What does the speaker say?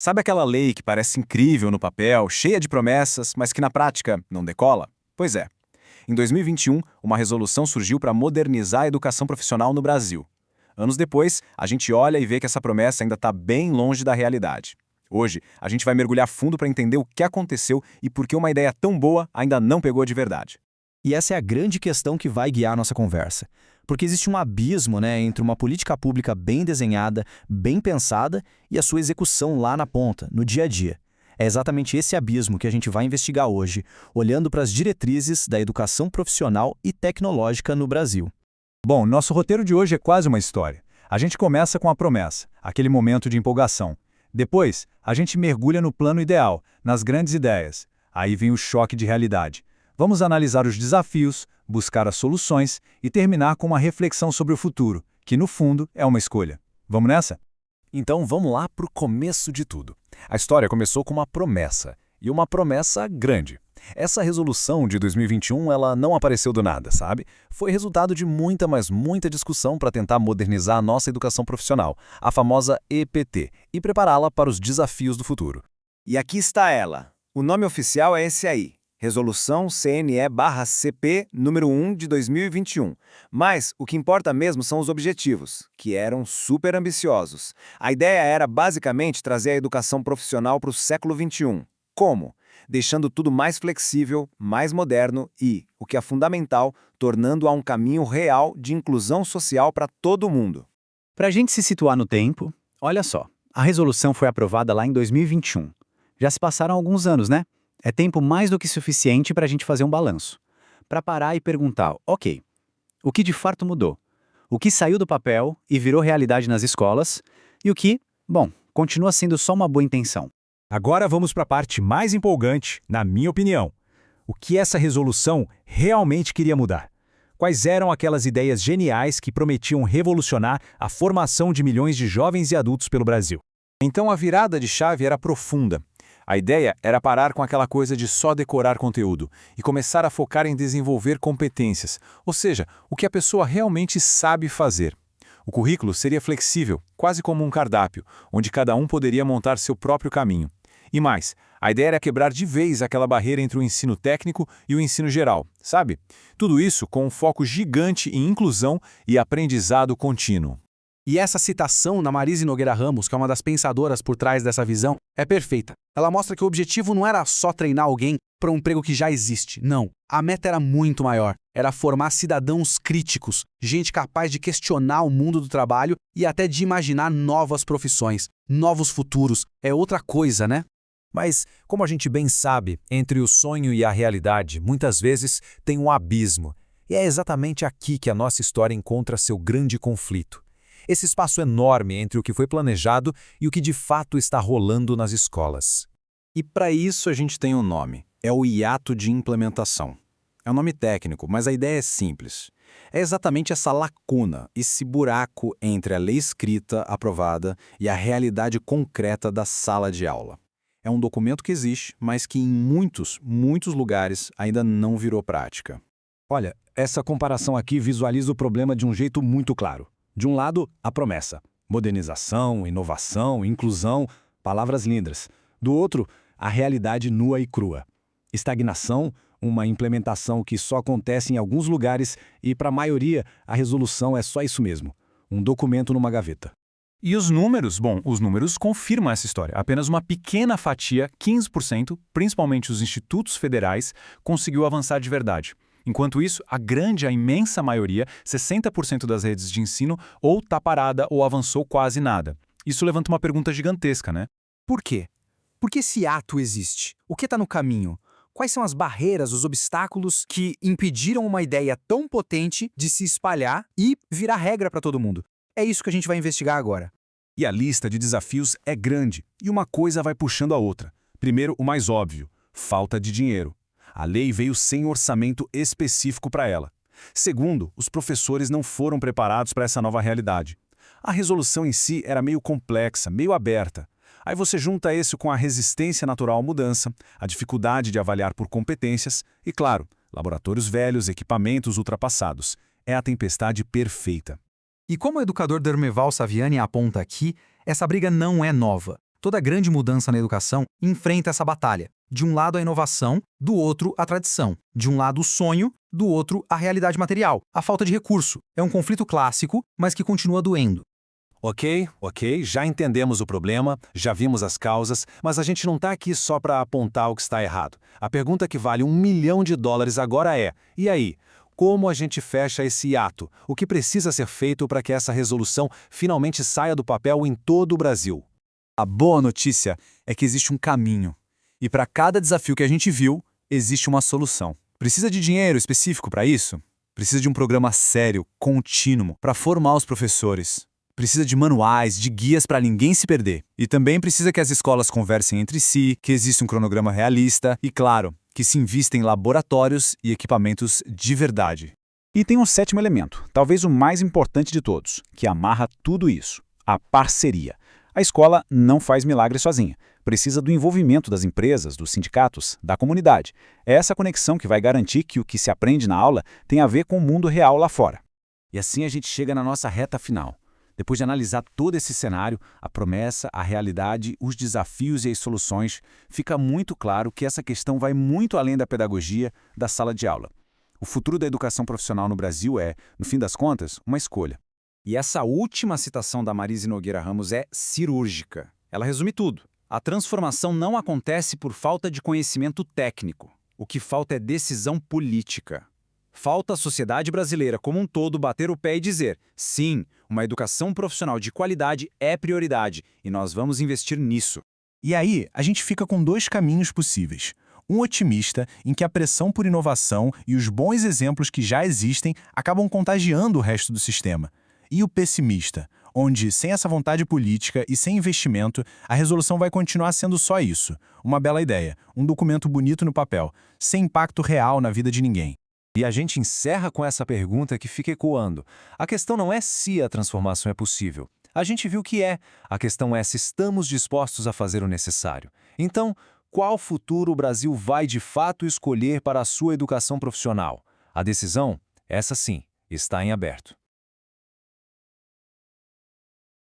Sabe aquela lei que parece incrível no papel, cheia de promessas, mas que na prática não decola? Pois é. Em 2021, uma resolução surgiu para modernizar a educação profissional no Brasil. Anos depois, a gente olha e vê que essa promessa ainda está bem longe da realidade. Hoje, a gente vai mergulhar fundo para entender o que aconteceu e por que uma ideia tão boa ainda não pegou de verdade. E essa é a grande questão que vai guiar a nossa conversa. Porque existe um abismo, entre uma política pública bem desenhada, bem pensada, e a sua execução lá na ponta, no dia a dia. É exatamente esse abismo que a gente vai investigar hoje, olhando para as diretrizes da educação profissional e tecnológica no Brasil. Bom, nosso roteiro de hoje é quase uma história. A gente começa com a promessa, aquele momento de empolgação. Depois, a gente mergulha no plano ideal, nas grandes ideias. Aí vem o choque de realidade. Vamos analisar os desafios, buscar as soluções e terminar com uma reflexão sobre o futuro, que no fundo é uma escolha. Vamos nessa? Então vamos lá para o começo de tudo. A história começou com uma promessa, e uma promessa grande. Essa resolução de 2021, ela não apareceu do nada, sabe? Foi resultado de muita, mas muita discussão para tentar modernizar a nossa educação profissional, a famosa EPT, e prepará-la para os desafios do futuro. E aqui está ela. O nome oficial é esse aí. Resolução CNE/CP número 1 de 2021. Mas o que importa mesmo são os objetivos, que eram super ambiciosos. A ideia era basicamente trazer a educação profissional para o século XXI. Como? Deixando tudo mais flexível, mais moderno e, o que é fundamental, tornando-a um caminho real de inclusão social para todo mundo. Para a gente se situar no tempo, olha só, a resolução foi aprovada lá em 2021. Já se passaram alguns anos, né? É tempo mais do que suficiente para a gente fazer um balanço. Para parar e perguntar, ok, o que de fato mudou? O que saiu do papel e virou realidade nas escolas? E o que, continua sendo só uma boa intenção? Agora vamos para a parte mais empolgante, na minha opinião. O que essa resolução realmente queria mudar? Quais eram aquelas ideias geniais que prometiam revolucionar a formação de milhões de jovens e adultos pelo Brasil? Então a virada de chave era profunda. A ideia era parar com aquela coisa de só decorar conteúdo e começar a focar em desenvolver competências, ou seja, o que a pessoa realmente sabe fazer. O currículo seria flexível, quase como um cardápio, onde cada um poderia montar seu próprio caminho. E mais, a ideia era quebrar de vez aquela barreira entre o ensino técnico e o ensino geral, sabe? Tudo isso com um foco gigante em inclusão e aprendizado contínuo. E essa citação na Marise Nogueira Ramos, que é uma das pensadoras por trás dessa visão, é perfeita. Ela mostra que o objetivo não era só treinar alguém para um emprego que já existe. Não. A meta era muito maior. Era formar cidadãos críticos, gente capaz de questionar o mundo do trabalho e até de imaginar novas profissões, novos futuros. É outra coisa, né? Mas, como a gente bem sabe, entre o sonho e a realidade, muitas vezes tem um abismo. E é exatamente aqui que a nossa história encontra seu grande conflito. Esse espaço enorme entre o que foi planejado e o que de fato está rolando nas escolas. E para isso a gente tem um nome. É o hiato de implementação. É um nome técnico, mas a ideia é simples. É exatamente essa lacuna, esse buraco entre a lei escrita, aprovada, e a realidade concreta da sala de aula. É um documento que existe, mas que em muitos lugares ainda não virou prática. Olha, essa comparação aqui visualiza o problema de um jeito muito claro. De um lado, a promessa. Modernização, inovação, inclusão, palavras lindas. Do outro, a realidade nua e crua. Estagnação, uma implementação que só acontece em alguns lugares e, para a maioria, a resolução é só isso mesmo. Um documento numa gaveta. E os números? Bom, os números confirmam essa história. Apenas uma pequena fatia, 15%, principalmente os institutos federais, conseguiu avançar de verdade. Enquanto isso, a imensa maioria, 60% das redes de ensino, ou está parada ou avançou quase nada. Isso levanta uma pergunta gigantesca, né? Por quê? Por que esse ato existe? O que está no caminho? Quais são as barreiras, os obstáculos que impediram uma ideia tão potente de se espalhar e virar regra para todo mundo? É isso que a gente vai investigar agora. E a lista de desafios é grande, e uma coisa vai puxando a outra. Primeiro, o mais óbvio, falta de dinheiro. A lei veio sem orçamento específico para ela. Segundo, os professores não foram preparados para essa nova realidade. A resolução em si era meio complexa, meio aberta. Aí você junta isso com a resistência natural à mudança, a dificuldade de avaliar por competências e, claro, laboratórios velhos, equipamentos ultrapassados. É a tempestade perfeita. E como o educador Dermeval Saviani aponta aqui, essa briga não é nova. Toda grande mudança na educação enfrenta essa batalha. De um lado a inovação, do outro a tradição. De um lado o sonho, do outro a realidade material, a falta de recurso. É um conflito clássico, mas que continua doendo. Ok, já entendemos o problema, já vimos as causas, mas a gente não está aqui só para apontar o que está errado. A pergunta que vale $1 milhão agora é: e aí? Como a gente fecha esse hiato? O que precisa ser feito para que essa resolução finalmente saia do papel em todo o Brasil? A boa notícia é que existe um caminho. E para cada desafio que a gente viu, existe uma solução. Precisa de dinheiro específico para isso? Precisa de um programa sério, contínuo, para formar os professores. Precisa de manuais, de guias para ninguém se perder. E também precisa que as escolas conversem entre si, que exista um cronograma realista e, claro, que se invista em laboratórios e equipamentos de verdade. E tem um sétimo elemento, talvez o mais importante de todos, que amarra tudo isso: a parceria. A escola não faz milagre sozinha. Precisa do envolvimento das empresas, dos sindicatos, da comunidade. É essa conexão que vai garantir que o que se aprende na aula tem a ver com o mundo real lá fora. E assim a gente chega na nossa reta final. Depois de analisar todo esse cenário, a promessa, a realidade, os desafios e as soluções, fica muito claro que essa questão vai muito além da pedagogia, da sala de aula. O futuro da educação profissional no Brasil é, no fim das contas, uma escolha. E essa última citação da Marise Nogueira Ramos é cirúrgica. Ela resume tudo. A transformação não acontece por falta de conhecimento técnico. O que falta é decisão política. Falta a sociedade brasileira como um todo bater o pé e dizer: sim, uma educação profissional de qualidade é prioridade e nós vamos investir nisso. E aí, a gente fica com dois caminhos possíveis. Um otimista, em que a pressão por inovação e os bons exemplos que já existem acabam contagiando o resto do sistema. E o pessimista, onde, sem essa vontade política e sem investimento, a resolução vai continuar sendo só isso: uma bela ideia, um documento bonito no papel, sem impacto real na vida de ninguém. E a gente encerra com essa pergunta que fica ecoando. A questão não é se a transformação é possível. A gente viu que é. A questão é se estamos dispostos a fazer o necessário. Então, qual futuro o Brasil vai de fato escolher para a sua educação profissional? A decisão, essa sim, está em aberto.